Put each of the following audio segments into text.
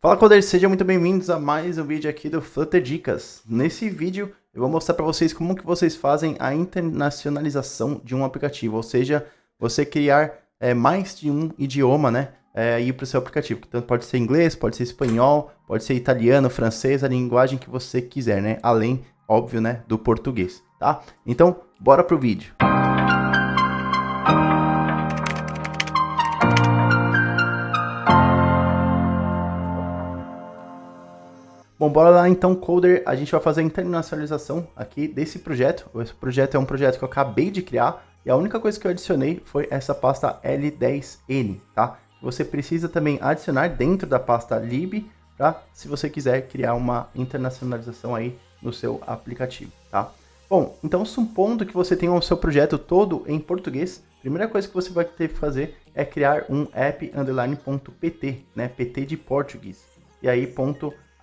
Fala, coders, sejam muito bem-vindos a mais um vídeo aqui do Flutter Dicas. Nesse vídeo eu vou mostrar para vocês como que vocês fazem a internacionalização de um aplicativo, ou seja, você criar mais de um idioma, né, aí para o seu aplicativo, que tanto pode ser inglês, pode ser espanhol, pode ser italiano, francês, a linguagem que você quiser, né, além, óbvio, né, do português, tá? Então, bora pro vídeo. Bom, bora lá então, Coder, a gente vai fazer a internacionalização aqui desse projeto. Esse projeto é um projeto que eu acabei de criar e a única coisa que eu adicionei foi essa pasta L10N, tá? Você precisa também adicionar dentro da pasta lib, tá? Se você quiser criar uma internacionalização aí no seu aplicativo, tá? Bom, então supondo que você tenha o seu projeto todo em português, a primeira coisa que você vai ter que fazer é criar um app_.pt, né? PT de português. E aí,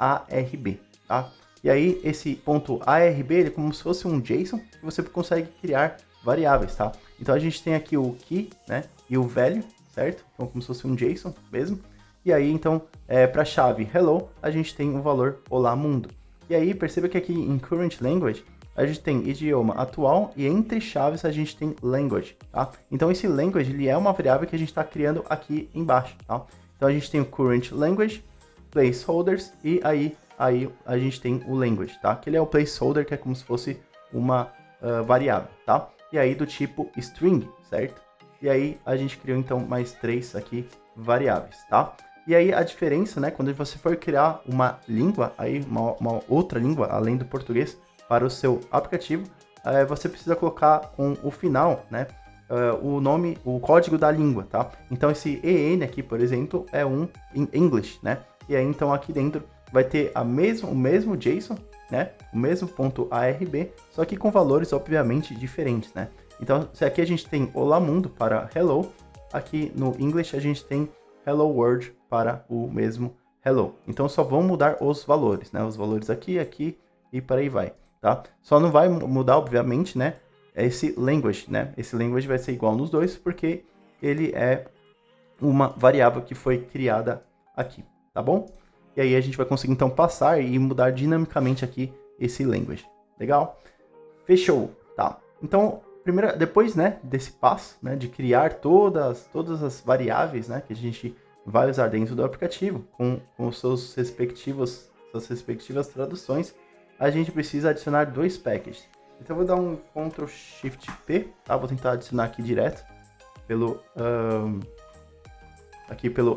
.arb, tá? E aí, esse .arb, ele é como se fosse um JSON que você consegue criar variáveis, tá? Então, a gente tem aqui o key, né? E o value, certo? Então, como se fosse um JSON mesmo. E aí, então, para a chave hello, a gente tem o valor olá mundo. E aí, perceba que aqui em current language, a gente tem idioma atual e entre chaves a gente tem language, tá? Então, esse language, ele é uma variável que a gente está criando aqui embaixo, tá? Então, a gente tem o current language, placeholders, e aí a gente tem o language, tá? Que ele é o placeholder, que é como se fosse uma variável, tá? E aí do tipo string, certo? E aí a gente criou então mais 3 aqui variáveis, tá? E aí a diferença, né, quando você for criar uma língua, aí uma outra língua além do português para o seu aplicativo, você precisa colocar com o final, né, o nome, o código da língua, tá? Então esse EN aqui, por exemplo, é um em English, né? E aí, então, aqui dentro vai ter o mesmo JSON, né? O mesmo .arb, só que com valores, obviamente, diferentes, né? Então, se aqui a gente tem Olá Mundo para Hello, aqui no English a gente tem Hello World para o mesmo Hello. Então, só vão mudar os valores, né? Os valores aqui, aqui e por aí vai, tá? Só não vai mudar, obviamente, né? Esse language, né? Esse language vai ser igual nos dois, porque ele é uma variável que foi criada aqui. Tá bom? E aí a gente vai conseguir então passar e mudar dinamicamente aqui esse language. Legal? Fechou, tá? Então, depois, né, desse passo, né, de criar todas as variáveis, né, que a gente vai usar dentro do aplicativo com suas respectivas traduções, a gente precisa adicionar 2 packages. Então eu vou dar um Ctrl Shift P, tá? Vou tentar adicionar aqui direto pelo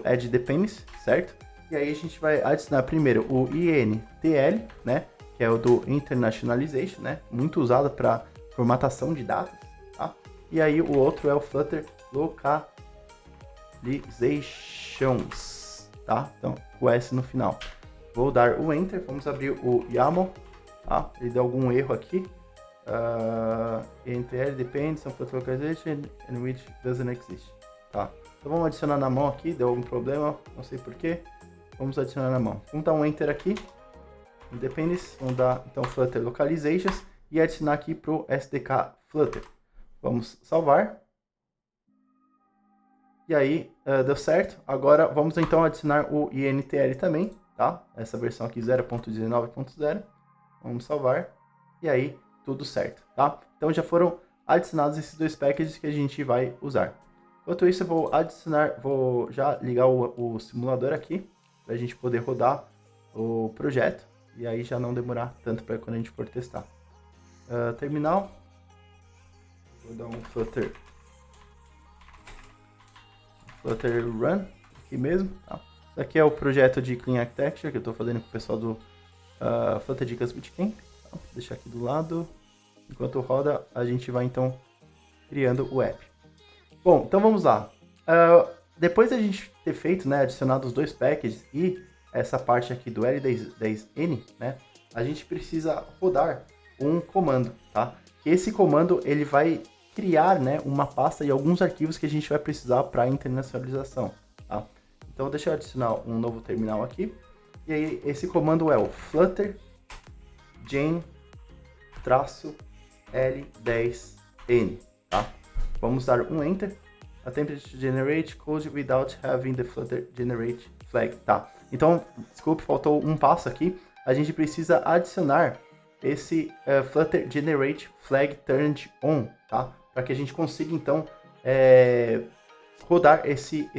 Add Dependency, certo? E aí a gente vai adicionar primeiro o INTL, né? Que é o do Internationalization, né? Muito usado para formatação de dados, tá? E aí o outro é o Flutter Localizations, tá? Então, o S no final. Vou dar o Enter, vamos abrir o YAML, tá? Ele deu algum erro aqui. INTL depends on Flutter Localization and which doesn't exist, tá? Então vamos adicionar na mão aqui, deu algum problema, não sei porquê. Vamos adicionar na mão. Vamos dar um Enter aqui. Independence. Vamos dar então Flutter Localizations e adicionar aqui para o SDK Flutter. Vamos salvar. E aí, deu certo. Agora vamos então adicionar o INTL também, tá? Essa versão aqui 0.19.0. Vamos salvar. E aí, tudo certo, tá? Então já foram adicionados esses 2 packages que a gente vai usar. Enquanto isso, eu vou já ligar o simulador aqui, para a gente poder rodar o projeto, e aí já não demorar tanto para quando a gente for testar. Terminal, vou dar um Flutter Run, aqui mesmo. Tá? Isso aqui é o projeto de Clean Architecture, que eu estou fazendo com o pessoal do Flutter Dicas Bootcamp. Tá? Vou deixar aqui do lado. Enquanto roda, a gente vai então criando o app. Bom, então vamos lá. Depois da gente ter feito, né, adicionado os 2 packages e essa parte aqui do L10N, né, a gente precisa rodar um comando, tá? Esse comando ele vai criar, né, uma pasta e alguns arquivos que a gente vai precisar para internacionalização, tá? Então deixa eu adicionar um novo terminal aqui. E aí esse comando é o flutter gen-l10n, tá? Vamos dar um Enter. Attempt to generate code without having the Flutter generate flag. Tá. Então, desculpe, faltou um passo aqui. A gente precisa adicionar esse Flutter Generate Flag Turned On, tá? Para que a gente consiga, então, rodar esse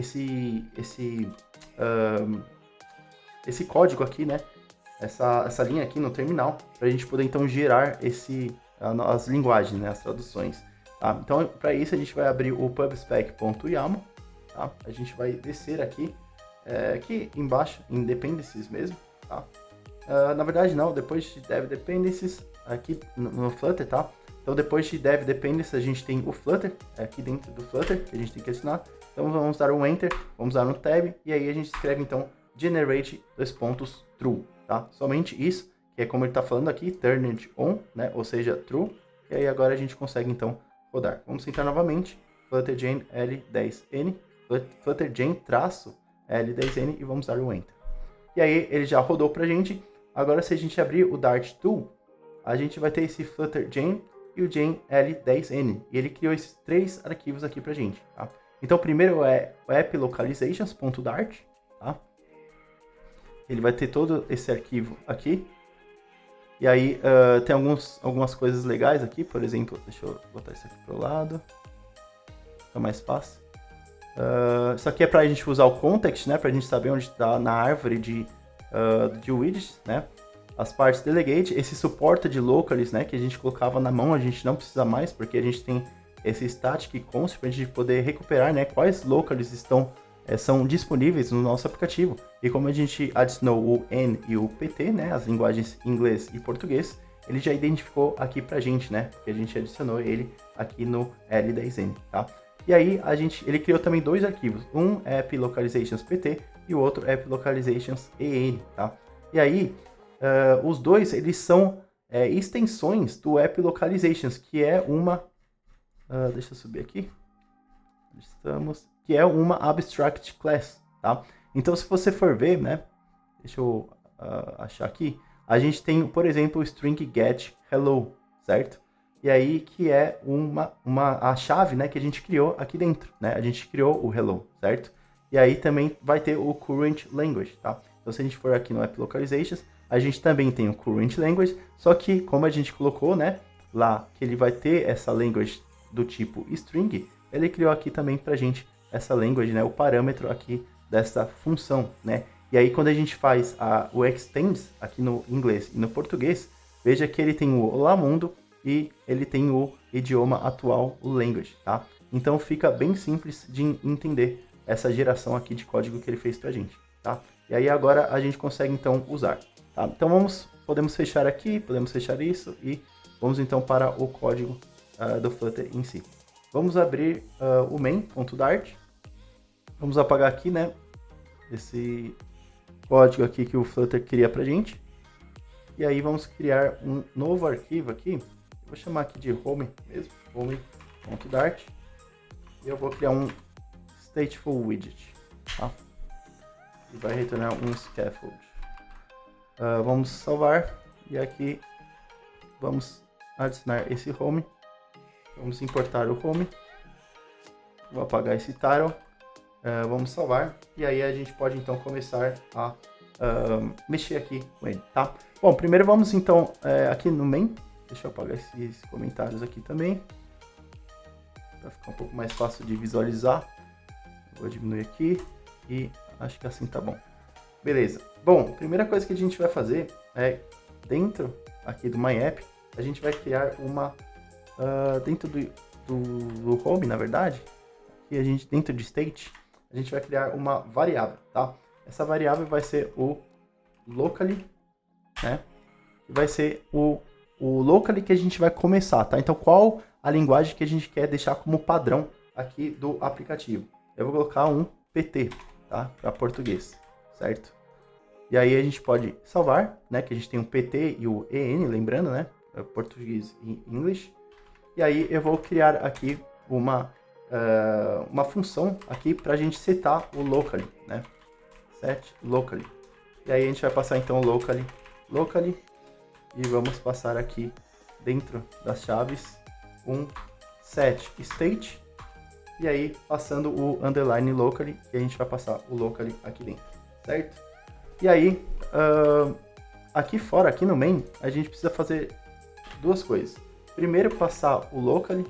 código aqui, né? Essa linha aqui no terminal, para a gente poder, então, gerar as linguagens, né? As traduções. Tá? Então, para isso, a gente vai abrir o pubspec.yaml, tá? A gente vai descer aqui embaixo, em dependencies mesmo, tá? Na verdade não, depois de dev dependencies, aqui no Flutter, tá? Então depois de dev dependencies a gente tem o Flutter, aqui dentro do Flutter, que a gente tem que assinar. Então vamos dar um Enter, vamos dar um Tab, e aí a gente escreve então generate true, tá? Somente isso, que é como ele está falando aqui, turned on, né? Ou seja, true, e aí agora a gente consegue então rodar. Vamos tentar novamente, fluttergen L10N, fluttergen L10N e vamos dar um Enter. E aí ele já rodou pra gente. Agora se a gente abrir o Dart Tool, a gente vai ter esse fluttergen e o gen L10N. E ele criou esses 3 arquivos aqui pra gente, tá? Então o primeiro é o applocalizations.dart, tá? Ele vai ter todo esse arquivo aqui. E aí tem algumas coisas legais aqui, por exemplo, deixa eu botar isso aqui pro lado. Fica mais fácil. Isso aqui é para a gente usar o context, né? Para a gente saber onde está na árvore de widgets, né? As partes delegate, esse suporta de locals, né? Que a gente colocava na mão, a gente não precisa mais, porque a gente tem esse static const para a gente poder recuperar, né? Quais locals são disponíveis no nosso aplicativo. E como a gente adicionou o N e o PT, né? As linguagens inglês e português, ele já identificou aqui para a gente, né? Porque a gente adicionou ele aqui no L10N, tá? E aí ele criou também 2 arquivos, um applocalizationspt e o outro applocalizationsEN, tá? E aí os dois eles são extensões do applocalizations, que é uma deixa eu subir aqui, que é uma abstract class, tá? Então se você for ver, né? Deixa eu achar aqui. A gente tem, por exemplo, o string get hello, certo? E aí que é a chave, né, que a gente criou aqui dentro, né? A gente criou o hello, certo? E aí também vai ter o current language, tá? Então se a gente for aqui no applocalizations, a gente também tem o current language, só que como a gente colocou, né, lá que ele vai ter essa language do tipo string, ele criou aqui também pra gente essa language, né, o parâmetro aqui dessa função, né? E aí quando a gente faz o extends aqui no inglês e no português, veja que ele tem o Olá Mundo e ele tem o idioma atual, o language, tá? Então fica bem simples de entender essa geração aqui de código que ele fez pra gente, tá? E aí agora a gente consegue então usar, tá? Então podemos fechar aqui, podemos fechar isso e vamos então para o código do Flutter em si. Vamos abrir o main.dart, vamos apagar aqui, né, esse código aqui que o Flutter cria pra gente. E aí vamos criar um novo arquivo aqui. Eu vou chamar aqui de home mesmo, home.dart. E eu vou criar um stateful widget, tá? E vai retornar um scaffold. Vamos salvar e aqui vamos adicionar esse home. Vamos importar o home. Vou apagar esse title. Vamos salvar e aí a gente pode então começar a mexer aqui com ele, tá? Bom, primeiro vamos então aqui no main. Deixa eu apagar esses comentários aqui também, para ficar um pouco mais fácil de visualizar. Vou diminuir aqui e acho que assim tá bom. Beleza. Bom, primeira coisa que a gente vai fazer é, dentro aqui do MyApp, a gente vai criar uma, dentro do home, na verdade, que a gente, dentro de state, a gente vai criar uma variável, tá? Essa variável vai ser o locally, né? Que vai ser o locally que a gente vai começar, tá? Então, qual a linguagem que a gente quer deixar como padrão aqui do aplicativo? Eu vou colocar um PT, tá? Para português, certo? E aí a gente pode salvar, né? Que a gente tem o PT e o EN, lembrando, né? Português e English. E aí eu vou criar aqui uma função aqui para a gente setar o locally, né? Set locally. E aí a gente vai passar então locally e vamos passar aqui dentro das chaves um set state e aí passando o underline locally e a gente vai passar o locally aqui dentro, certo? E aí, aqui fora, aqui no main, a gente precisa fazer duas coisas. Primeiro, passar o locally,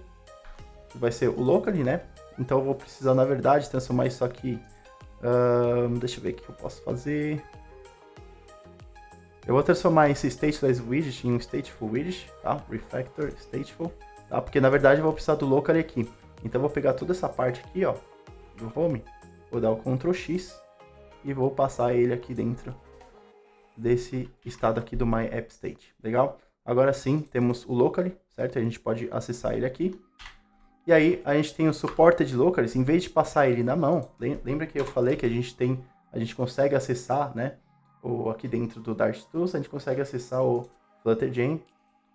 que vai ser o locally, né? Então eu vou precisar, na verdade, transformar isso aqui. Deixa eu ver o que eu posso fazer. Eu vou transformar esse stateless widget em um stateful widget, tá? Refactor stateful, tá? Porque na verdade eu vou precisar do locally aqui. Então eu vou pegar toda essa parte aqui, ó, do home, vou dar o Ctrl X e vou passar ele aqui dentro desse estado aqui do my app state, legal? Agora sim, temos o locally, certo? A gente pode acessar ele aqui. E aí a gente tem o supported locals, em vez de passar ele na mão, lembra que eu falei que a gente consegue acessar, né? Aqui dentro do Dart Tools, a gente consegue acessar o Flutter Gen,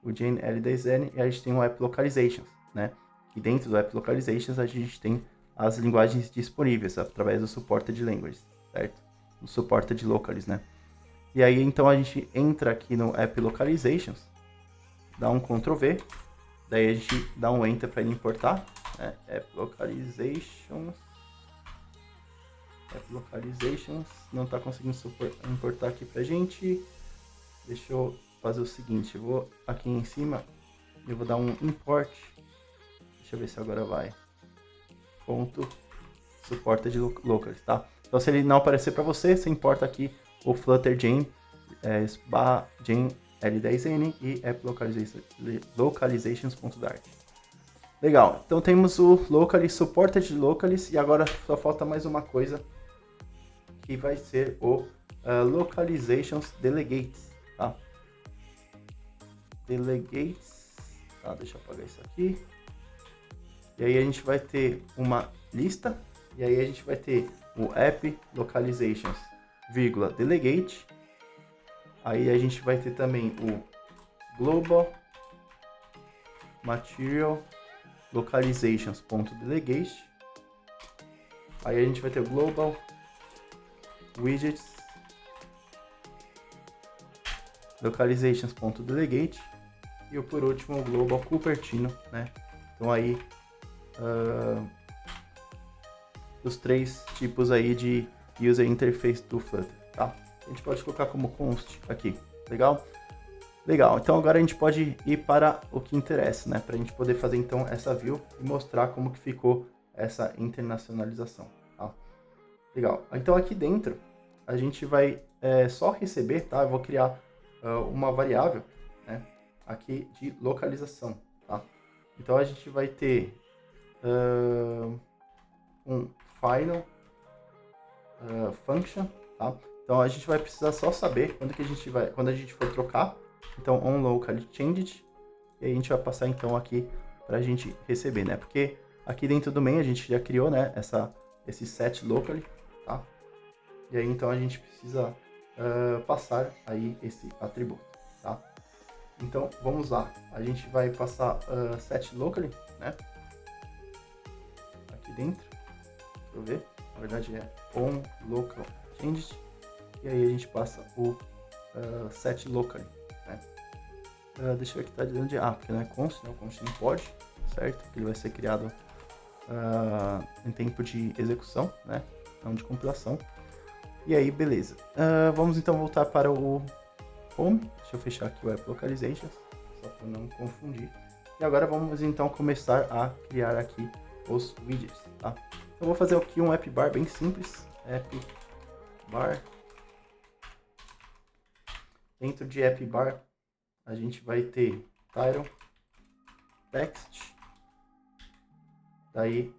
o Gen L10N, e a gente tem o App Localizations, né? E dentro do App Localizations a gente tem as linguagens disponíveis através do Supported Languages, certo? O Supported Locals, né? E aí então a gente entra aqui no App Localizations, dá um Ctrl V, daí a gente dá um Enter para ele importar, né? App Localizations, não está conseguindo importar aqui pra gente. Deixa eu fazer o seguinte, eu vou aqui em cima, eu vou dar um import, deixa eu ver se agora vai, ponto suporta de locals, tá? Então se ele não aparecer para você, você importa aqui o Flutter Gen, Gen L10N e app localizations.dart. Legal, então temos o locally, supported locals, e agora só falta mais uma coisa, que vai ser o localizations delegates, tá? Delegates, tá? Deixa eu apagar isso aqui. E aí a gente vai ter uma lista, e aí a gente vai ter o app localizations, vírgula, delegate. Aí a gente vai ter também o global material localizations.delegate. Aí a gente vai ter o global widgets localizations.delegate e por último o global Cupertino, né? Então aí os três tipos aí de user interface do Flutter, tá? A gente pode colocar como const aqui, legal? Legal, então agora a gente pode ir para o que interessa, né? Para a gente poder fazer então essa view e mostrar como que ficou essa internacionalização, tá? Legal, então aqui dentro a gente vai só receber, tá? Eu vou criar uma variável, né? Aqui de localização, tá? Então a gente vai ter um final function, tá? Então a gente vai precisar só saber quando a gente for trocar. Então on locally changed, e aí a gente vai passar então aqui para a gente receber, né? Porque aqui dentro do main a gente já criou, né? Esse set locally, tá? E aí então a gente precisa passar aí esse atributo, tá? Então vamos lá, a gente vai passar set locally, né? Aqui dentro, deixa eu ver, na verdade é on local changed, e aí a gente passa o set locally, né? Deixa eu ver que tá dizendo de porque não é const, né? O const não pode, certo? Porque ele vai ser criado em tempo de execução, né? Não de compilação. E aí, beleza. Vamos então voltar para o home. Deixa eu fechar aqui o app localizations, só para não confundir. E agora vamos então começar a criar aqui os widgets, tá? Então vou fazer aqui um app bar bem simples. App bar. Dentro de app bar a gente vai ter title, text, daí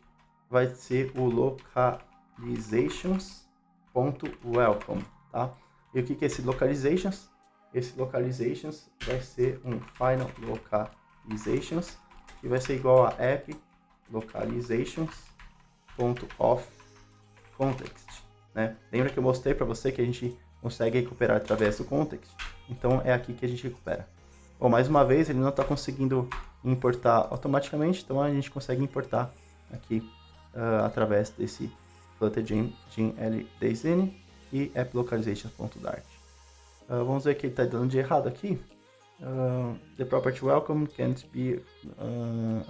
vai ser o localizations.welcome, tá? E o que é esse localizations? Esse localizations vai ser um final localizations, que vai ser igual a app localizations.offContext, né? Lembra que eu mostrei para você que a gente consegue recuperar através do context? Então é aqui que a gente recupera. Bom, mais uma vez, ele não está conseguindo importar automaticamente, então a gente consegue importar aqui através desse Flutter Gen L10N e AppLocalization.dart. Vamos ver o que ele está dando de errado aqui. The property welcome can't be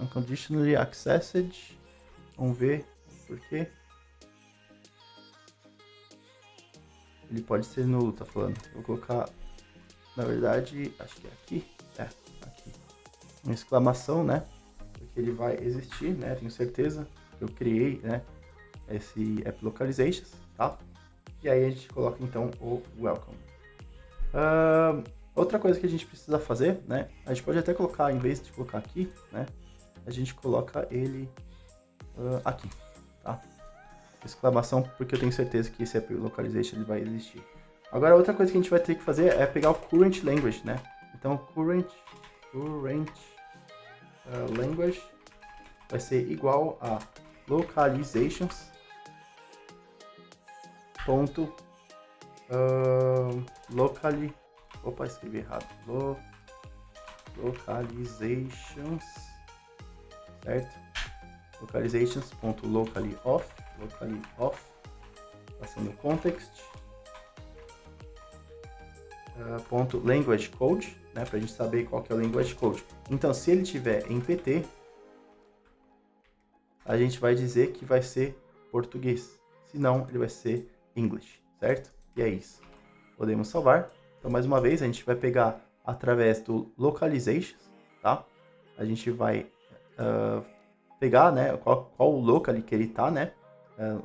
unconditionally accessed. Vamos ver por quê. ele pode ser nulo, tá falando. Vou colocar, na verdade, acho que é aqui. Aqui. Uma exclamação, né? Porque ele vai existir, né? Tenho certeza. Eu criei, né? Esse app localizations, tá? E aí a gente coloca então o welcome. Outra coisa que a gente precisa fazer, né? A gente pode até colocar, em vez de colocar aqui, né? A gente coloca ele aqui, tá? Exclamação, porque eu tenho certeza que esse app localization ele vai existir. Agora, outra coisa que a gente vai ter que fazer é pegar o current language, né? Então, current language vai ser igual a localizations ponto locally, opa, escrevi errado, localizations, certo? Localizations.locally off, passando context, ponto language code, né, pra gente saber qual que é o language code. Então, se ele tiver em PT, a gente vai dizer que vai ser português, se não, ele vai ser English, certo? E é isso. Podemos salvar. Então, mais uma vez, a gente vai pegar através do localizations, tá? A gente vai pegar, né, qual o local que ele tá, né?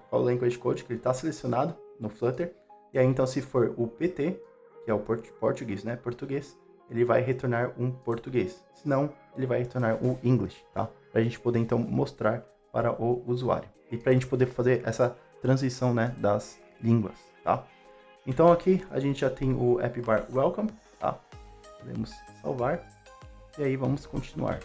Qual o language code que ele tá selecionado no Flutter. E aí, então, se for o PT, que é o português, né? Português, ele vai retornar um português. Se não, ele vai retornar o English, tá? Pra gente poder, então, mostrar para o usuário. E pra gente poder fazer essa transição, né, das línguas, tá? Então aqui a gente já tem o app bar welcome, tá? Podemos salvar. E aí vamos continuar.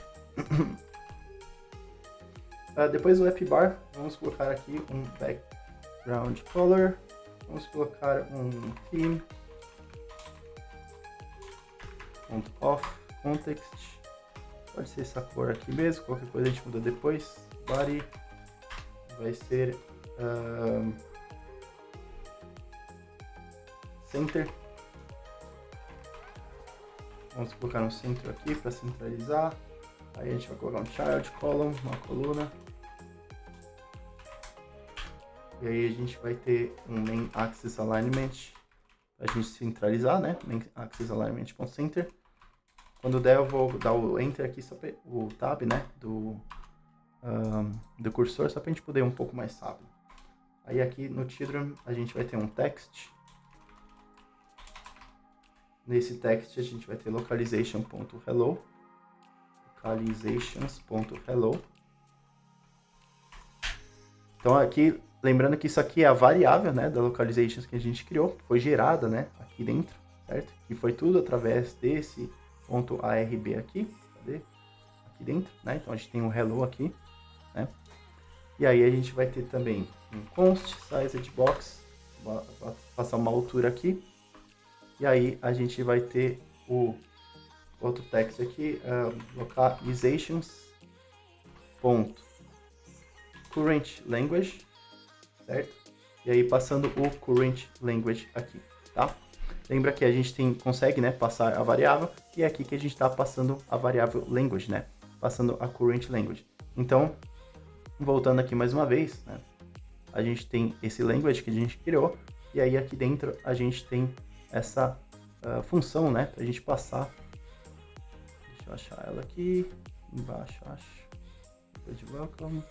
Depois do app bar, vamos colocar aqui um background color. Vamos colocar um theme. .off context. Pode ser essa cor aqui mesmo, qualquer coisa a gente muda depois. Body vai ser center. Vamos colocar um centro aqui para centralizar. Aí a gente vai colocar um child column, uma coluna. E aí a gente vai ter um main axis alignment para a gente centralizar, né? Main axis alignment.center. Quando der eu vou dar o enter aqui, só pra, o tab, né? Do cursor, só para a gente poder ir um pouco mais rápido. Aí aqui no children a gente vai ter um text. Nesse text a gente vai ter localization.hello. Localizations.hello. Então aqui, lembrando que isso aqui é a variável, né, da localizations que a gente criou, foi gerada, né, aqui dentro, certo? E foi tudo através desse ponto .arb aqui, cadê? Aqui dentro, né? Então a gente tem um hello aqui, né? E aí a gente vai ter também um const size edgebox, vou passar uma altura aqui. E aí a gente vai ter o outro text aqui, localizations.current language, certo? E aí passando o current language aqui, tá? Lembra que a gente consegue, né, passar a variável, e é aqui que a gente está passando a variável language, né? Passando a current language. Então, voltando aqui mais uma vez, né? A gente tem esse language que a gente criou, e aí aqui dentro a gente tem essa função, né, para a gente passar. Deixa eu achar ela aqui embaixo, acho. De welcome.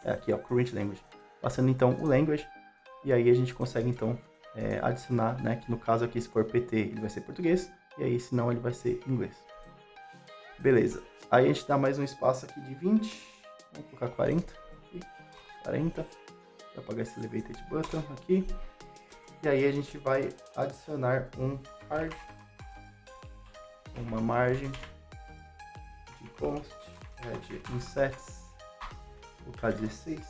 Aqui, ó, current language. Passando então o language, e aí a gente consegue então adicionar, né, que no caso aqui se for PT ele vai ser português, e aí se não ele vai ser inglês. Beleza. Aí a gente dá mais um espaço aqui de 20, vamos colocar 40, aqui, 40, para apagar esse elevated button aqui. E aí a gente vai adicionar um card, uma margem de const, de insets, colocar 16.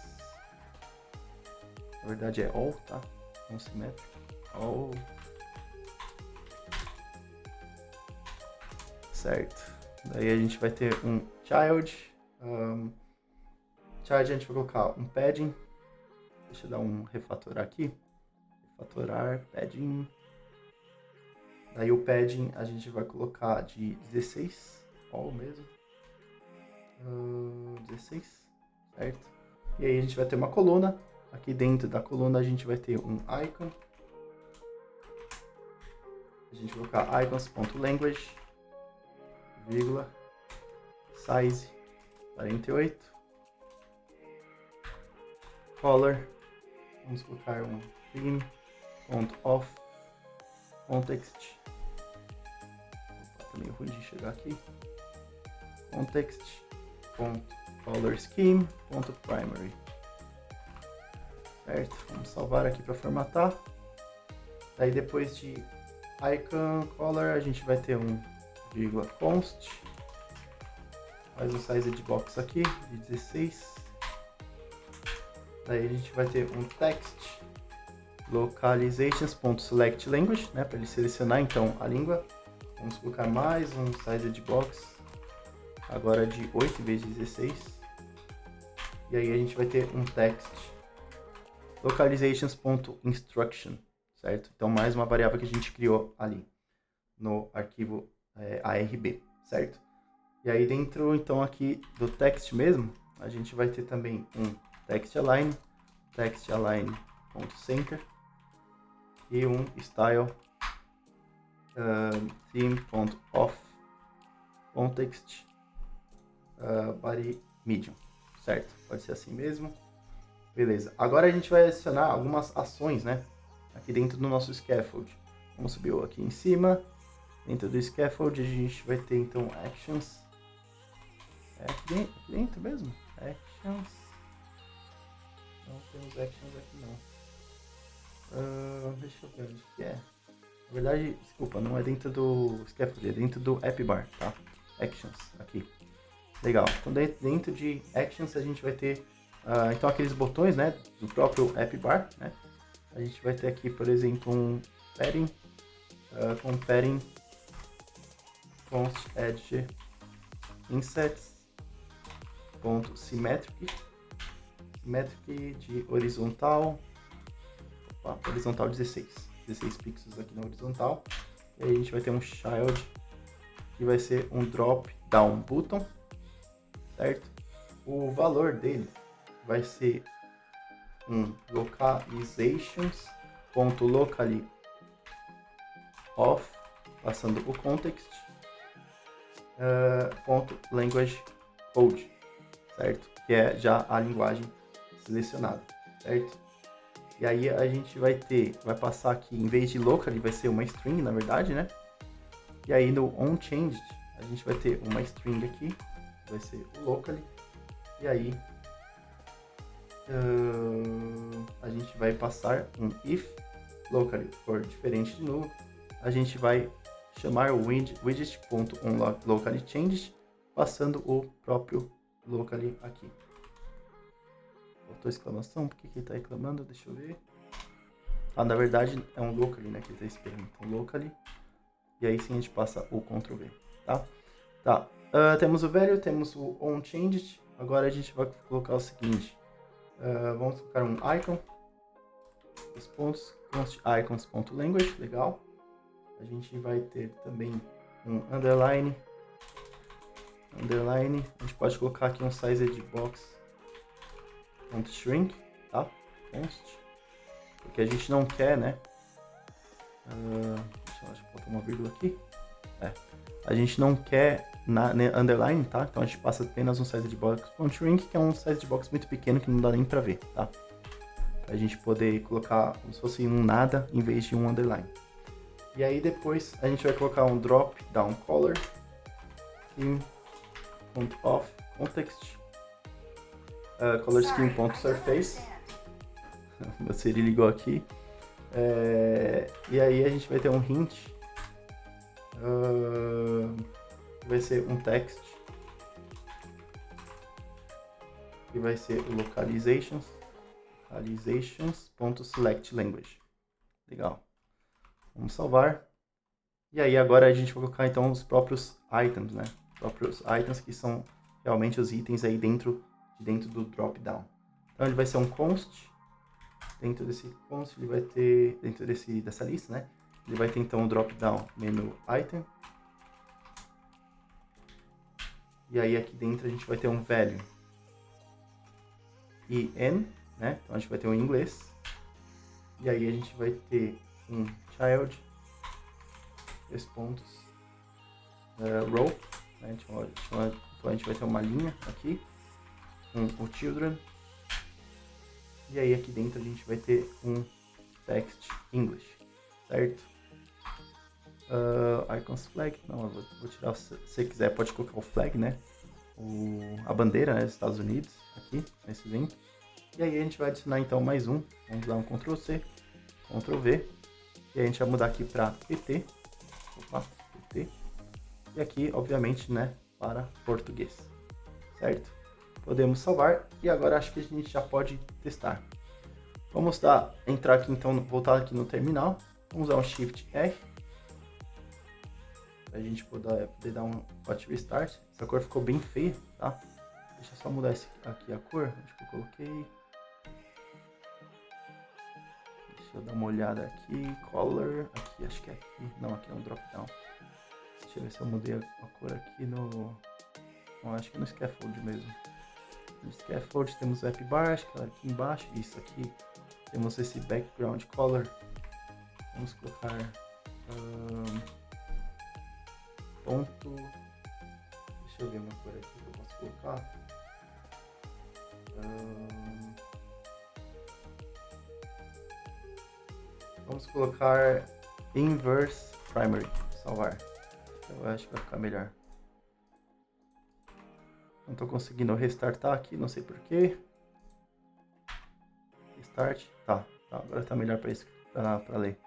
Na verdade é all, tá? Não simétrico. All. Certo. Daí a gente vai ter um child. Child a gente vai colocar um padding. Deixa eu dar um refatorar aqui. Refatorar, padding. Daí o padding a gente vai colocar de 16. All mesmo. 16. Certo. E aí a gente vai ter uma coluna. Aqui dentro da coluna a gente vai ter um icon. a gente vai colocar icons.language, vírgula, size 48, color, vamos colocar um theme.off, context, tá meio ruim de chegar aqui, context.colorscheme.primary, certo? Vamos salvar aqui para formatar. Aí depois de icon color a gente vai ter um vírgula const, mais um size de box aqui de 16. Daí a gente vai ter um text localizations.selectLanguage, né, para ele selecionar então a língua. Vamos colocar mais um size de box, agora de 8 em vez de 16. E aí a gente vai ter um text localizations.instruction, certo? Então mais uma variável que a gente criou ali no arquivo ARB, certo? E aí dentro então aqui do text mesmo, a gente vai ter também um text align.center e um style theme.off context body medium, certo? Pode ser assim mesmo. Beleza. Agora a gente vai adicionar algumas ações, né? Aqui dentro do nosso scaffold. Vamos subir aqui em cima. Dentro do scaffold a gente vai ter então actions. Aqui dentro mesmo? Actions. Não temos actions aqui não. Deixa eu ver onde que é. Na verdade, desculpa, não é dentro do scaffold, é dentro do app bar, tá? Actions, aqui. Legal. Então dentro de actions a gente vai ter então aqueles botões, né, do próprio app bar, né? A gente vai ter aqui, por exemplo, um padding, com padding const edge insets ponto symmetric de horizontal, horizontal 16 pixels aqui na horizontal. E aí a gente vai ter um child que vai ser um drop down button, certo? O valor dele vai ser um localizations.locally off, passando o context, .language code, certo? Que é já a linguagem selecionada, certo? E aí a gente vai passar aqui, em vez de locally, vai ser uma string, na verdade, né? E aí no onChanged, a gente vai ter uma string aqui, vai ser o locally, e aí a gente vai passar um if locally for diferente de nulo, a gente vai chamar o widget.onLocallyChanged, passando o próprio locally aqui. Faltou exclamação, por que ele está reclamando? Deixa eu ver. Na verdade é um locally, né, que ele está esperando. Então locally, e aí sim a gente passa o Ctrl V, tá? Tá, temos o value, temos o onChanged, agora a gente vai colocar o seguinte. Vamos colocar um icon, os pontos, const icons.language, legal. A gente vai ter também um underline, a gente pode colocar aqui um size de box .shrink, tá? Const, porque a gente não quer, né? Deixa eu botar uma vírgula aqui. A gente não quer underline, tá? Então a gente passa apenas um size de box .shrink, que é um size de box muito pequeno que não dá nem pra ver, tá? Pra gente poder colocar como se fosse um nada em vez de um underline. E aí depois a gente vai colocar um drop down color, theme.off context, color scheme.surface. Você ligou aqui. E aí a gente vai ter um hint, vai ser um text, que vai ser o localizations.selectLanguage. Legal. Vamos salvar. E aí agora a gente vai colocar então os próprios items, né? Os próprios items que são realmente os itens aí dentro do drop down. Então ele vai ser um const. Dentro desse const ele vai ter, dentro dessa lista, né? Ele vai ter então o drop down menu item. E aí aqui dentro a gente vai ter um value en, né? Então a gente vai ter um em inglês. E aí a gente vai ter um child 2 pontos row, né? Então a gente vai ter uma linha aqui com o children, e aí aqui dentro a gente vai ter um text English, certo? Icons flag, não, eu vou tirar, se você quiser pode colocar o flag, né? A bandeira, né, dos Estados Unidos, aqui, nesse link. E aí a gente vai adicionar então mais um, vamos dar um Ctrl C, Ctrl V, e a gente vai mudar aqui para PT, PT, e aqui, obviamente, né, para português, certo? Podemos salvar, e agora acho que a gente já pode testar. Vamos entrar aqui então, voltar aqui no terminal, vamos usar um Shift R, pra gente poder dar um hot restart. Essa cor ficou bem feia, tá? Deixa eu só mudar aqui a cor, onde que eu coloquei. Deixa eu dar uma olhada aqui, color, aqui, acho que é aqui, não, aqui é um drop down. Deixa eu ver se eu mudei a cor aqui no... Não, acho que no scaffold mesmo. No scaffold temos o app bar, acho que é aqui embaixo, isso aqui. Temos esse background color. Vamos colocar ponto. Deixa eu ver uma cor aqui que eu posso colocar. Vamos colocar inverse primary. Salvar. Eu acho que vai ficar melhor. Não estou conseguindo restartar aqui, não sei porquê. Start, tá, agora tá melhor para ler.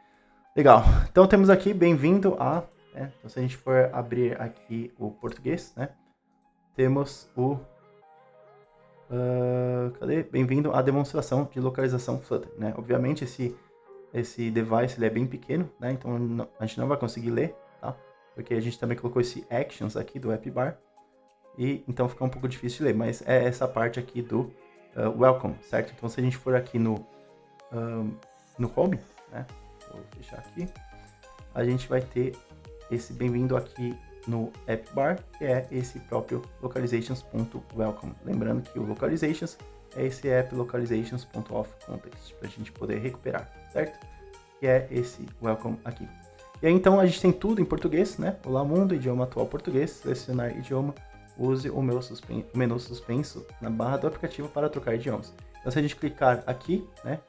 Legal, então temos aqui bem-vindo a, né, então se a gente for abrir aqui o português, né, temos o, cadê? Bem-vindo à demonstração de localização Flutter, né, obviamente esse device ele é bem pequeno, né, então a gente não vai conseguir ler, tá, porque a gente também colocou esse actions aqui do app bar, e então fica um pouco difícil de ler, mas é essa parte aqui do welcome, certo? Então se a gente for aqui no home, né? Vou fechar aqui. A gente vai ter esse bem-vindo aqui no app bar, que é esse próprio localizations.welcome. Lembrando que o localizations é esse app localizations.offContext para a gente poder recuperar, certo? Que é esse welcome aqui. E aí então a gente tem tudo em português, né? Olá mundo, idioma atual português, selecionar idioma. Use o menu suspenso na barra do aplicativo para trocar idiomas. Então, se a gente clicar aqui, né,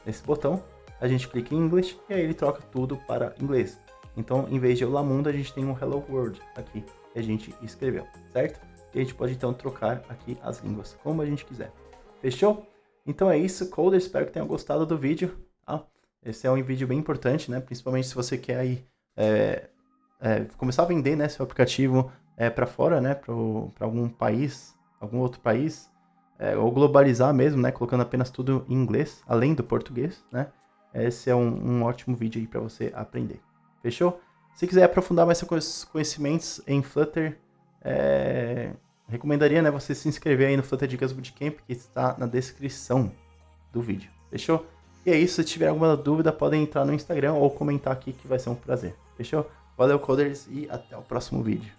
nesse botão, a gente clica em English e aí ele troca tudo para inglês. Então, em vez de Olá Mundo, a gente tem um Hello World aqui que a gente escreveu, certo? E a gente pode então trocar aqui as línguas, como a gente quiser. Fechou? Então é isso, Coder. Espero que tenham gostado do vídeo. Tá? Esse é um vídeo bem importante, né? Principalmente se você quer aí, começar a vender, né, seu aplicativo para fora, né, para algum país, algum outro país, ou globalizar mesmo, né, colocando apenas tudo em inglês, além do português, né. Esse é um ótimo vídeo aí para você aprender. Fechou? Se quiser aprofundar mais seus conhecimentos em Flutter, recomendaria, né, você se inscrever aí no Flutter Dicas Bootcamp, que está na descrição do vídeo. Fechou? E é isso, se tiver alguma dúvida, podem entrar no Instagram ou comentar aqui que vai ser um prazer. Fechou? Valeu, coders, e até o próximo vídeo.